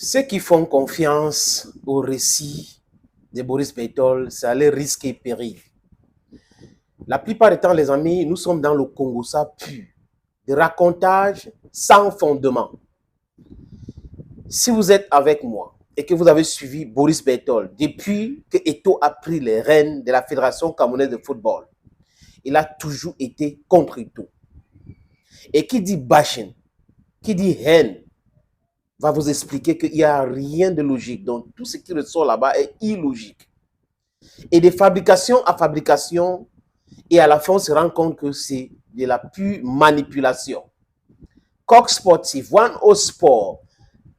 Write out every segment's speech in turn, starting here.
Ceux qui font confiance au récit de Boris Beitol, c'est aller risquer péril. La plupart du temps, les amis, nous sommes dans le Congo, ça pue. Des racontages sans fondement. Si vous êtes avec moi et que vous avez suivi Boris Beitol depuis que Eto'o a pris les rênes de la Fédération camerounaise de football, il a toujours été contre Eto'o. Et qui dit bashing, qui dit haine, va vous expliquer qu'il n'y a rien de logique. Donc, tout ce qui ressort là-bas est illogique. Et de fabrication à fabrication, et à la fin, on se rend compte que c'est de la pure manipulation. Coq sportif, One O Sport,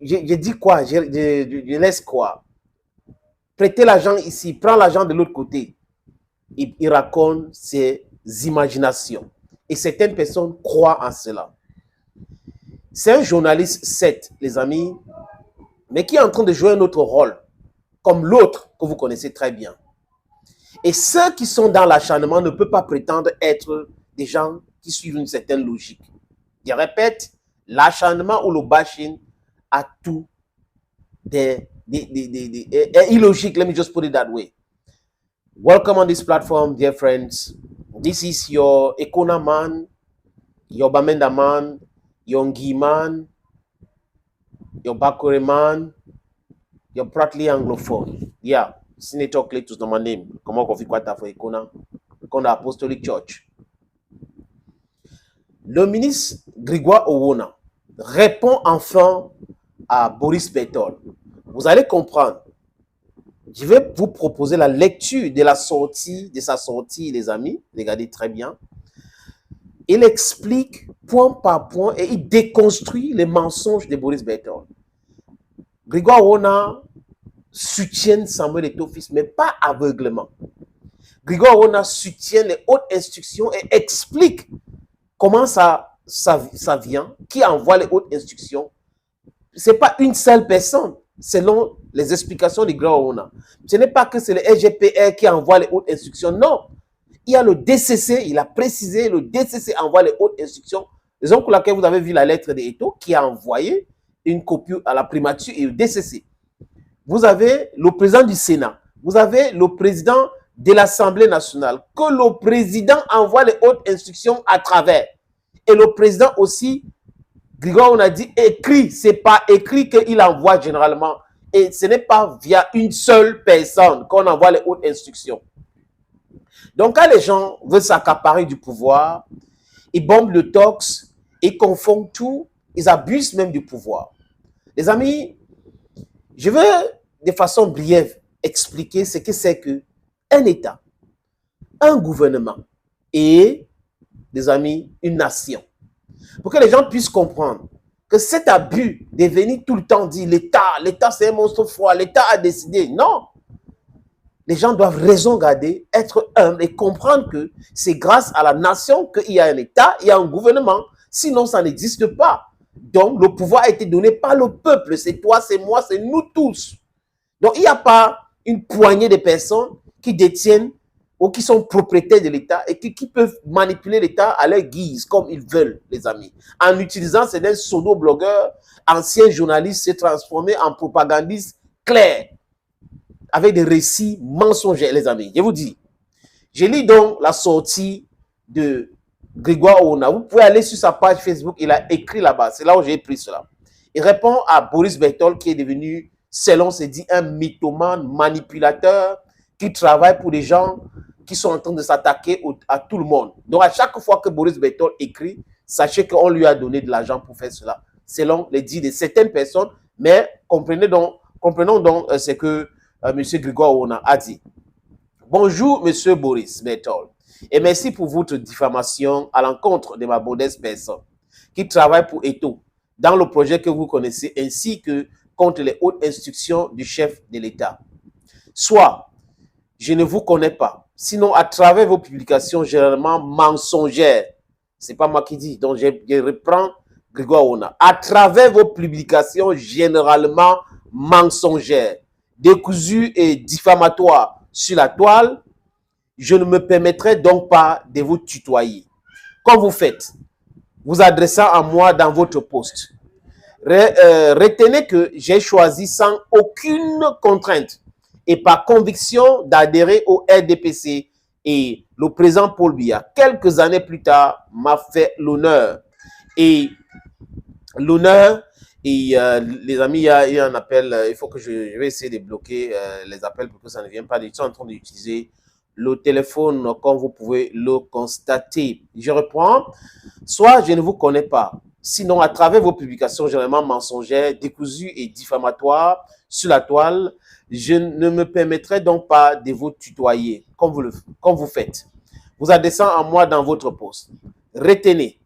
je dis quoi, je laisse quoi? Prêtez l'argent ici, prends l'argent de l'autre côté. Il raconte ses imaginations. Et certaines personnes croient en cela. C'est un journaliste, 7, les amis, mais qui est en train de jouer un autre rôle, comme l'autre que vous connaissez très bien. Et ceux qui sont dans l'acharnement ne peuvent pas prétendre être des gens qui suivent une certaine logique. Je répète, l'acharnement ou le bashing a tout est illogique. Let me just put it that way. Welcome on this platform, dear friends. This is your Ekona man, your Bamenda man, your Ngi man, your Bakore man, your Pratley anglophone. Yeah, Senator Cletus dans mon name. Comment on fait quoi ta foi Ekona? Qu'on a Apostolic Church. Le ministre Grégoire Owona répond enfin à Boris Beitol. Vous allez comprendre. Je vais vous proposer la lecture de sa sortie, les amis. Regardez très bien. Il explique point par point et il déconstruit les mensonges de Boris Beitol. Grégoire Owona soutient Samuel Eto'o fils, mais pas aveuglement. Grégoire Owona soutient les hautes instructions et explique comment ça vient, qui envoie les hautes instructions. Ce n'est pas une seule personne, selon les explications de Grégoire Owona. Ce n'est pas que c'est le SGPR qui envoie les hautes instructions, non. Il y a le DCC, il a précisé, le DCC envoie les hautes instructions. Raison pour laquelle vous avez vu la lettre de Eto'o qui a envoyé une copie à la primature et au DCC. Vous avez le président du Sénat, vous avez le président de l'Assemblée nationale, que le président envoie les hautes instructions à travers. Et le président aussi, Grégoire, on a dit écrit, c'est pas écrit qu'il envoie généralement. Et ce n'est pas via une seule personne qu'on envoie les hautes instructions. Donc, quand les gens veulent s'accaparer du pouvoir, ils bombent le tox, ils confondent tout, ils abusent même du pouvoir. Les amis, je veux de façon brève expliquer ce que c'est qu'un État, un gouvernement et, les amis, une nation. Pour que les gens puissent comprendre que cet abus de venir tout le temps dire l'État c'est un monstre froid, l'État a décidé. Non. Les gens doivent raison garder, être humbles et comprendre que c'est grâce à la nation qu'il y a un État, il y a un gouvernement. Sinon, ça n'existe pas. Donc, le pouvoir a été donné par le peuple. C'est toi, c'est moi, c'est nous tous. Donc, il n'y a pas une poignée de personnes qui détiennent ou qui sont propriétaires de l'État et qui peuvent manipuler l'État à leur guise, comme ils veulent, les amis. En utilisant ces pseudo-blogueurs, anciens journalistes, se transformer en propagandistes clairs, avec des récits mensongers, les amis. Je vous dis, je lis donc la sortie de Grégoire Owona. Vous pouvez aller sur sa page Facebook, il a écrit là-bas. C'est là où j'ai pris cela. Il répond à Boris Beitol qui est devenu, selon se dit, un mythomane, manipulateur, qui travaille pour des gens qui sont en train de s'attaquer à tout le monde. Donc, à chaque fois que Boris Beitol écrit, sachez qu'on lui a donné de l'argent pour faire cela, selon les dits de certaines personnes. Mais comprenons donc ce que M. Grégoire Owona a dit. Bonjour, M. Boris Beitol, et merci pour votre diffamation à l'encontre de ma modeste personne qui travaille pour Eto'o dans le projet que vous connaissez, ainsi que contre les hautes instructions du chef de l'État. Soit, je ne vous connais pas, sinon à travers vos publications généralement mensongères, c'est pas moi qui dis, donc je reprends Grégoire Owona, à travers vos publications généralement mensongères, décousues et diffamatoires sur la toile, je ne me permettrai donc pas de vous tutoyer. Comme vous faites, vous adressant à moi dans votre poste. Retenez que j'ai choisi sans aucune contrainte et par conviction d'adhérer au RDPC et le président Paul Biya, quelques années plus tard, m'a fait l'honneur. Et l'honneur, et les amis, il y a un appel, il faut que je vais essayer de bloquer les appels pour que ça ne vienne pas. Ils sont en train d'utiliser le téléphone, comme vous pouvez le constater. Je reprends. Soit je ne vous connais pas. Sinon, à travers vos publications généralement mensongères, décousues et diffamatoires sur la toile, je ne me permettrai donc pas de vous tutoyer comme vous faites. Vous adressant à moi dans votre poste. Retenez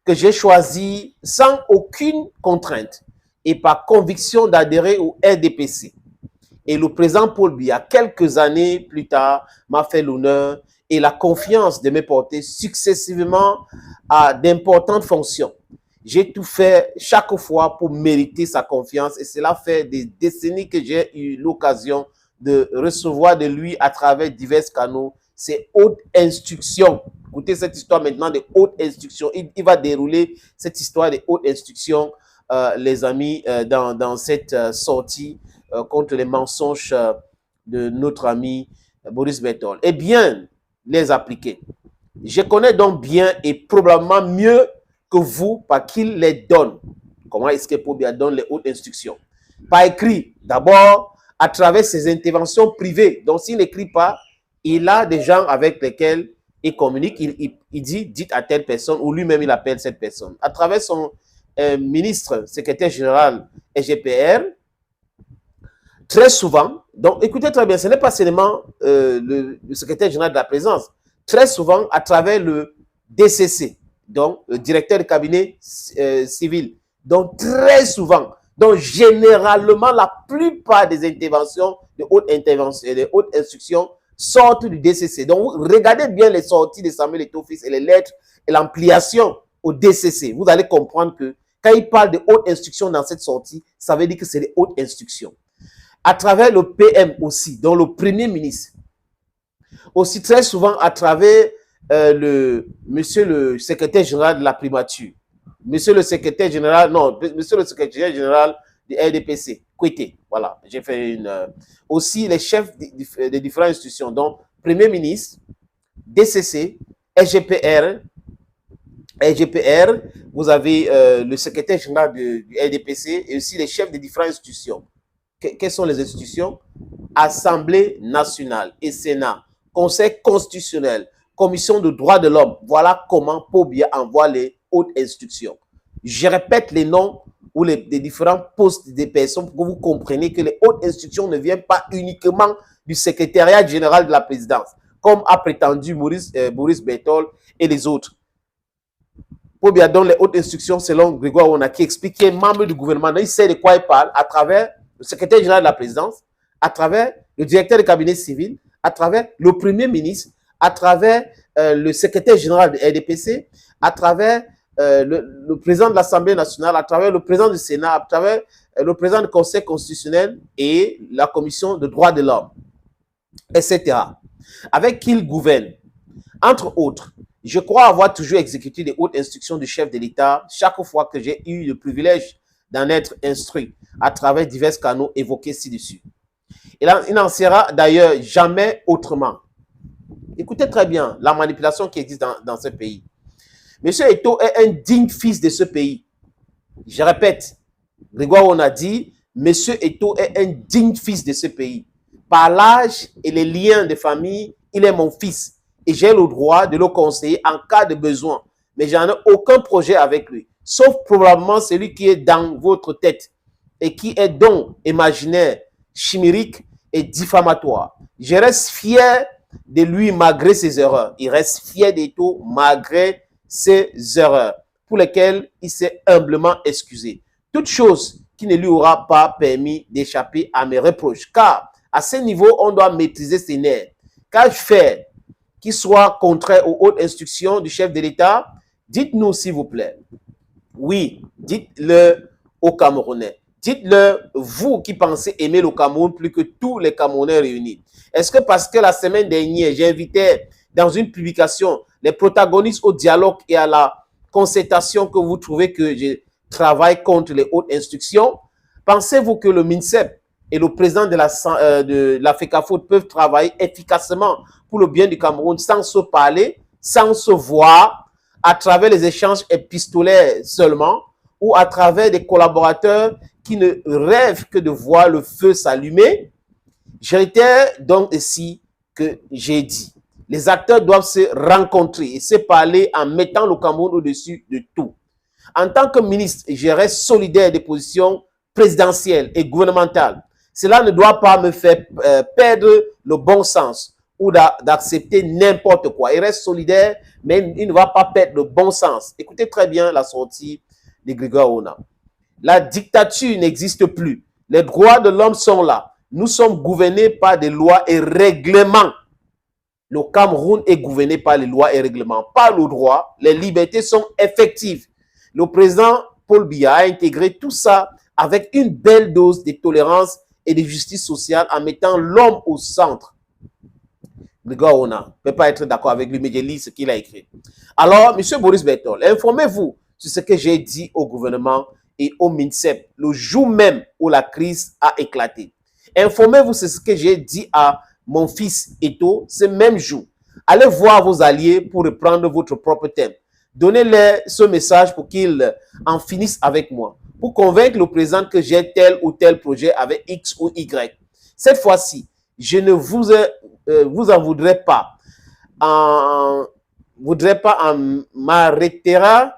que j'ai choisi sans aucune contrainte et par conviction d'adhérer au RDPC. Et le président Paul Biya, quelques années plus tard, m'a fait l'honneur et la confiance de me porter successivement à d'importantes fonctions. J'ai tout fait chaque fois pour mériter sa confiance et cela fait des décennies que j'ai eu l'occasion de recevoir de lui à travers divers canaux ses hautes instructions. Écoutez cette histoire maintenant de hautes instructions. Il va dérouler cette histoire de hautes instructions, les amis, dans cette sortie contre les mensonges de notre ami Boris Berthold. Et bien les appliquer. Je connais donc bien et probablement mieux que vous par qu'il les donne. Comment est-ce que Paul Biya donne les hautes instructions? Par écrit, d'abord, à travers ses interventions privées. Donc, s'il n'écrit pas, il a des gens avec lesquels il communique. Il dit, dites à telle personne, ou lui-même, il appelle cette personne. À travers son ministre, secrétaire général SGPR, très souvent, donc écoutez très bien, ce n'est pas seulement le secrétaire général de la présidence, très souvent à travers le DCC, donc le directeur de cabinet civil, donc très souvent, donc généralement la plupart des interventions, de hautes instructions sortent du DCC. Donc vous regardez bien les sorties de Samuel Eto'o-Fils et les lettres et l'ampliation au DCC. Vous allez comprendre que quand il parle de hautes instructions dans cette sortie, ça veut dire que c'est des hautes instructions. À travers le PM aussi, donc le premier ministre. Aussi très souvent à travers monsieur le secrétaire général de la primature. Monsieur le secrétaire général du RDPC, Kouité. Voilà, j'ai fait une... aussi les chefs des différentes institutions, donc premier ministre, DCC, SGPR, vous avez le secrétaire général du RDPC et aussi les chefs des différentes institutions. Quelles sont les institutions? Assemblée nationale et Sénat, Conseil constitutionnel, Commission de droits de l'homme. Voilà comment Paul Biya envoie les hautes instructions. Je répète les noms ou les différents postes des personnes pour que vous compreniez que les hautes instructions ne viennent pas uniquement du secrétariat général de la présidence, comme a prétendu Boris Berthold et les autres. Paul Biya donne les hautes instructions selon Grégoire Ouona, qui explique qu'il est membre du gouvernement. Il sait de quoi il parle à travers le secrétaire général de la présidence, à travers le directeur du cabinet civil, à travers le premier ministre, à travers le secrétaire général du RDPC, à travers le président de l'Assemblée nationale, à travers le président du Sénat, à travers le président du Conseil constitutionnel et la Commission de droits de l'homme, etc. Avec qui il gouverne. Entre autres, je crois avoir toujours exécuté des hautes instructions du chef de l'État chaque fois que j'ai eu le privilège d'en être instruit à travers divers canaux évoqués ci-dessus. Et là, il n'en sera d'ailleurs jamais autrement. Écoutez très bien la manipulation qui existe dans ce pays. Monsieur Eto'o est un digne fils de ce pays. Je répète, Grégoire Ouona dit, Monsieur Eto'o est un digne fils de ce pays. Par l'âge et les liens de famille, il est mon fils. Et j'ai le droit de le conseiller en cas de besoin. Mais je n'en ai aucun projet avec lui. Sauf probablement celui qui est dans votre tête et qui est donc imaginaire, chimérique et diffamatoire. Je reste fier de lui malgré ses erreurs. Il reste fier d'Eto'o malgré ses erreurs pour lesquelles il s'est humblement excusé. Toute chose qui ne lui aura pas permis d'échapper à mes reproches. Car à ce niveau, on doit maîtriser ses nerfs. Qu'ai-je fait qui soit contraire aux hautes instructions du chef de l'État? Dites-nous s'il vous plaît. Oui, dites-le aux Camerounais. Dites-le, vous qui pensez aimer le Cameroun plus que tous les Camerounais réunis. Est-ce que parce que la semaine dernière, j'invitais dans une publication les protagonistes au dialogue et à la concertation que vous trouvez que travaille contre les hautes instructions? Pensez-vous que le MINSEP et le président de la FECAFOOT peuvent travailler efficacement pour le bien du Cameroun sans se parler, sans se voir, à travers les échanges épistolaires seulement, ou à travers des collaborateurs qui ne rêvent que de voir le feu s'allumer? Je réitère donc ici que j'ai dit. Les acteurs doivent se rencontrer et se parler en mettant le Cameroun au-dessus de tout. En tant que ministre, je reste solidaire des positions présidentielles et gouvernementales. Cela ne doit pas me faire perdre le bon sens ou d'accepter n'importe quoi. Il reste solidaire, mais il ne va pas perdre le bon sens. Écoutez très bien la sortie de Grégoire Ona. La dictature n'existe plus. Les droits de l'homme sont là. Nous sommes gouvernés par des lois et règlements. Le Cameroun est gouverné par les lois et règlements, pas le droit. Les libertés sont effectives. Le président Paul Biya a intégré tout ça avec une belle dose de tolérance et de justice sociale en mettant l'homme au centre. Grégoire Ona ne peut pas être d'accord avec lui, mais je lis ce qu'il a écrit. Alors, M. Boris Bertol, informez-vous sur ce que j'ai dit au gouvernement et au MINSEP le jour même où la crise a éclaté. Informez-vous sur ce que j'ai dit à mon fils Eto ce même jour. Allez voir vos alliés pour reprendre votre propre thème. Donnez-leur ce message pour qu'ils en finissent avec moi, pour convaincre le président que j'ai tel ou tel projet avec X ou Y. Cette fois-ci, je ne vous en voudrais pas. M'arrêtera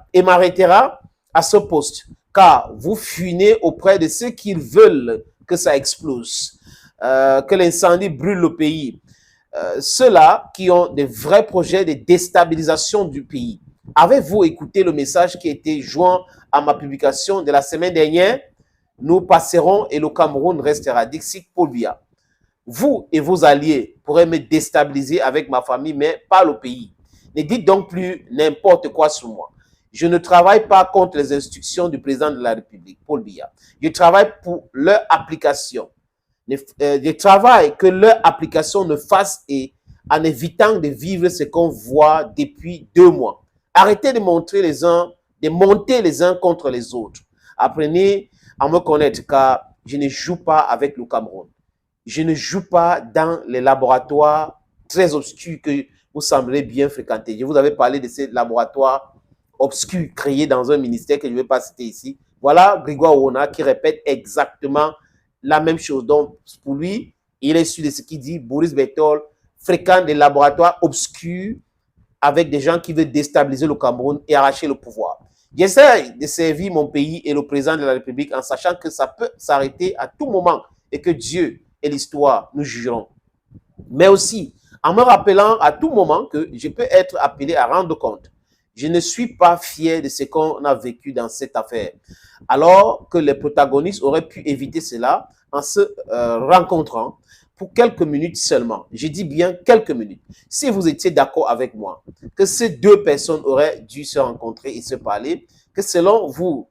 à ce poste, car vous fuinez auprès de ceux qui veulent que ça explose, que l'incendie brûle le pays. Ceux-là qui ont des vrais projets de déstabilisation du pays. Avez-vous écouté le message qui a été joint à ma publication de la semaine dernière? Nous passerons et le Cameroun restera. Dixit Paul Biya. Vous et vos alliés pourrez me déstabiliser avec ma famille, mais pas le pays. Ne dites donc plus n'importe quoi sur moi. Je ne travaille pas contre les instructions du président de la République, Paul Biya. Je travaille pour leur application. Je travaille que leur application ne fasse et en évitant de vivre ce qu'on voit depuis 2 mois. Arrêtez de monter les uns contre les autres. Apprenez à me connaître car je ne joue pas avec le Cameroun. Je ne joue pas dans les laboratoires très obscurs que vous semblez bien fréquenter. Je vous avais parlé de ces laboratoires obscurs créés dans un ministère que je ne vais pas citer ici. Voilà Grégoire Ona qui répète exactement la même chose. Donc, pour lui, il est sûr de ce qu'il dit. Boris Bertol fréquente des laboratoires obscurs avec des gens qui veulent déstabiliser le Cameroun et arracher le pouvoir. J'essaie de servir mon pays et le président de la République en sachant que ça peut s'arrêter à tout moment et que Dieu et l'histoire nous jugeront. Mais aussi en me rappelant à tout moment que je peux être appelé à rendre compte. Je ne suis pas fier de ce qu'on a vécu dans cette affaire. Alors que les protagonistes auraient pu éviter cela en se rencontrant pour quelques minutes seulement. Je dis bien quelques minutes. Si vous étiez d'accord avec moi que ces 2 personnes auraient dû se rencontrer et se parler, que selon vous,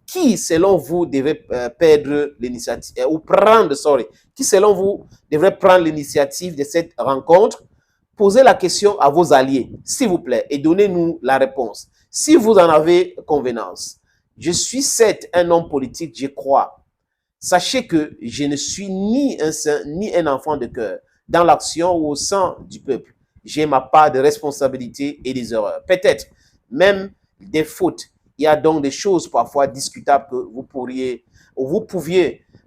qui selon vous devait perdre l'initiative ou prendre, qui selon vous devrait prendre l'initiative de cette rencontre? Posez la question à vos alliés, s'il vous plaît, et donnez-nous la réponse. Si vous en avez convenance. Je suis certes un homme politique, je crois. Sachez que je ne suis ni un saint, ni un enfant de cœur. Dans l'action ou au sein du peuple, j'ai ma part de responsabilité et des erreurs. Peut-être même des fautes. Il y a donc des choses parfois discutables que vous pouviez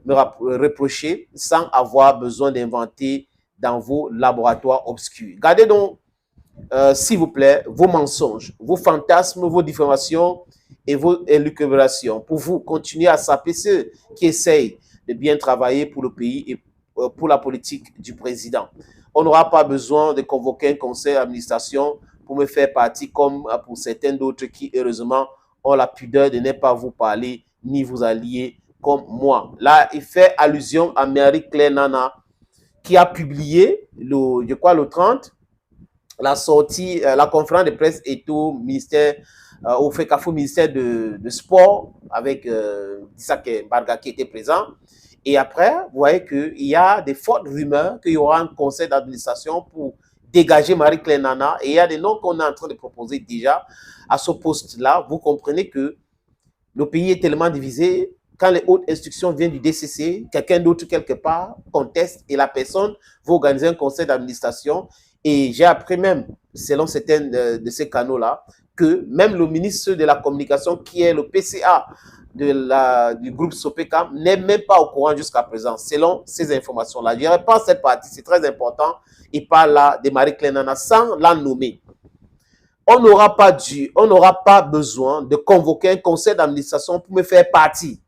me reprocher sans avoir besoin d'inventer dans vos laboratoires obscurs. Gardez donc, s'il vous plaît, vos mensonges, vos fantasmes, vos diffamations et vos élucubrations. Pour vous, continuez à saper ceux qui essayent de bien travailler pour le pays et pour la politique du président. On n'aura pas besoin de convoquer un conseil d'administration pour me faire partie comme pour certains d'autres qui, heureusement, ont la pudeur de ne pas vous parler ni vous allier comme moi. Là, il fait allusion à Marie-Claire Nana qui a publié, je crois le 30, la sortie, la conférence de presse et au ministère, au FECAFOOT, ministère de Sport, avec Isaac Barga qui était présent. Et après, vous voyez qu'il y a des fortes rumeurs qu'il y aura un conseil d'administration pour dégager Marie-Claire Nana. Et il y a des noms qu'on est en train de proposer déjà à ce poste-là. Vous comprenez que Le pays est tellement divisé. Quand les hautes instructions viennent du DCC, quelqu'un d'autre quelque part conteste et la personne va organiser un conseil d'administration. Et j'ai appris même, selon certains de ces canaux-là, que même le ministre de la Communication, qui est le PCA du groupe Sopeka, n'est même pas au courant jusqu'à présent, selon ces informations-là. Je reprends cette partie, c'est très important. Il parle là de Marie-Claire Nana sans la nommer. On n'aura pas besoin de convoquer un conseil d'administration pour me faire partie.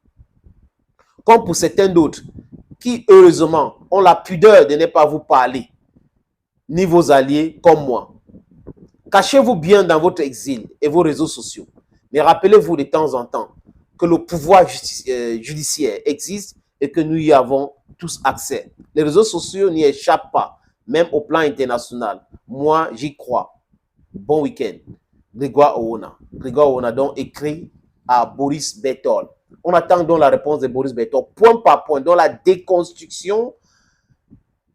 Comme pour certains d'autres, qui heureusement ont la pudeur de ne pas vous parler, ni vos alliés comme moi. Cachez-vous bien dans votre exil et vos réseaux sociaux. Mais rappelez-vous de temps en temps que le pouvoir judiciaire existe et que nous y avons tous accès. Les réseaux sociaux n'y échappent pas, même au plan international. Moi, j'y crois. Bon week-end. Grégoire Owona. Grégoire Owona donc écrit à Boris Berthold. On attend donc la réponse de Boris Berthold, point par point, dans la déconstruction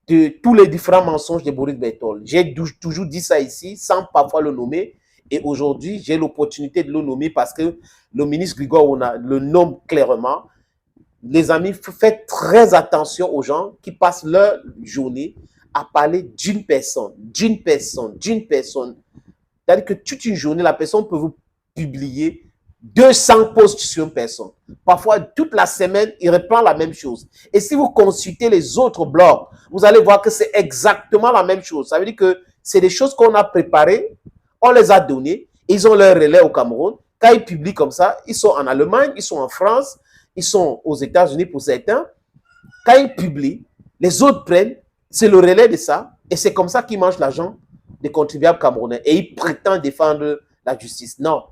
de tous les différents mensonges de Boris Berthold. J'ai toujours dit ça ici, sans parfois le nommer. Et aujourd'hui, j'ai l'opportunité de le nommer parce que le ministre Grégoire Owona le nomme clairement. Les amis, faites très attention aux gens qui passent leur journée à parler d'une personne, d'une personne, d'une personne. C'est-à-dire que toute une journée, la personne peut vous publier 200 posts sur une personne. Parfois, toute la semaine, il reprend la même chose. Et si vous consultez les autres blogs, vous allez voir que c'est exactement la même chose. Ça veut dire que c'est des choses qu'on a préparées, on les a données, ils ont leur relais au Cameroun. Quand ils publient comme ça, ils sont en Allemagne, ils sont en France, ils sont aux États-Unis pour certains. Quand ils publient, les autres prennent, c'est le relais de ça, et c'est comme ça qu'ils mangent l'argent des contribuables camerounais. Et ils prétendent défendre la justice. Non.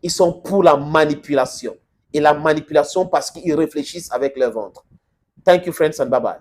Ils sont pour la manipulation. Et la manipulation parce qu'ils réfléchissent avec leur ventre. Thank you, friends, and bye-bye.